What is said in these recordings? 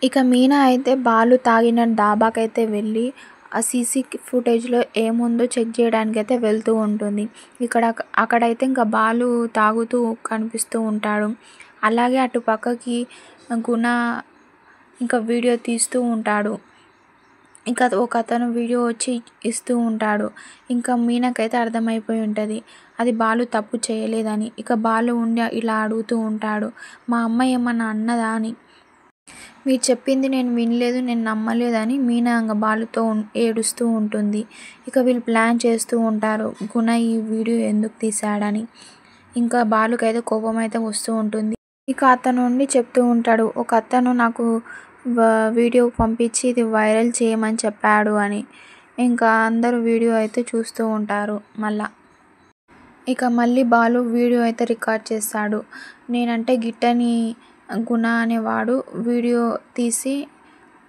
ఇక మీనా అయితే బాలు తాగిన డాబాకైతే వెళ్ళి ఆ సీసీ ఫుటేజ్‌లో ఏముందో చెక్ చేయడానికైతే వెళ్తూ ఉంటుంది. అక్కడైతే ఇంకా బాలు తాగుతూ కనిపిస్తూ ఉంటాడు. అలాగే అటు పక్కకి గుణ ఇంకా వీడియో తీస్తూ ఉంటాడు. ఇంకా ఒకతను వీడియో వచ్చి ఇస్తూ ఉంటాడు. ఇంకా మీనాకైతే అర్థమైపోయి ఉంటది. అది బాలు తప్పు చేయలేదని. ఇక బాలు ఉండి ఇలా అడుగుతూ ఉంటాడు. మా అమ్మ ఏమన్నా అన్నదా అని. మీరు చెప్పింది నేను వినలేదు, నేను నమ్మలేదని మీనా ఇంగ బాలుతో ఏడుస్తూ ఉంటుంది. ఇక వీళ్ళు ప్లాన్ చేస్తూ ఉంటారు. గుణ ఈ వీడియో ఎందుకు తీశాడని. ఇంకా బాలుకైతే కోపమైతే వస్తూ ఉంటుంది. ఇక అతను ఉండి చెప్తూ ఉంటాడు. ఒకతను నాకు వీడియో పంపించి ఇది వైరల్ చేయమని చెప్పాడు అని. ఇంకా అందరూ వీడియో అయితే చూస్తూ ఉంటారు మళ్ళా. ఇక మళ్ళీ బాలు వీడియో అయితే రికార్డ్ చేస్తాడు. నేనంటే గిట్టని గుణ అనేవాడు వీడియో తీసి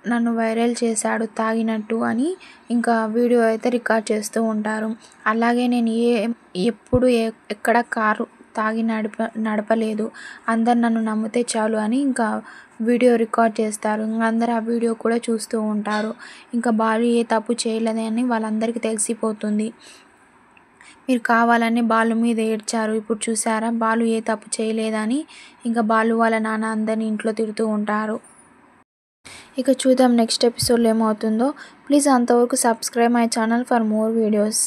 నన్ను వైరల్ చేశాడు తాగినట్టు అని ఇంకా వీడియో అయితే రికార్డ్ చేస్తూ ఉంటారు. అలాగే నేను ఎప్పుడు ఎక్కడ కారు తాగి నడపలేదు. అందరు నన్ను నమ్మితే చాలు అని ఇంకా వీడియో రికార్డ్ చేస్తారు. ఇంక అందరూ ఆ వీడియో కూడా చూస్తూ ఉంటారు. ఇంకా బాలు ఏ తప్పు చేయలేదని వాళ్ళందరికీ తెలిసిపోతుంది. మీరు కావాలని బాలు మీద ఏడ్చారు. ఇప్పుడు చూసారా బాలు ఏ తప్పు చేయలేదని ఇంకా బాలు వాళ్ళ నాన్న అందరిని ఇంట్లో తిడుతూ ఉంటారు. ఇక చూద్దాం నెక్స్ట్ ఎపిసోడ్లో ఏమవుతుందో. ప్లీజ్ అంతవరకు subscribe my channel for more videos.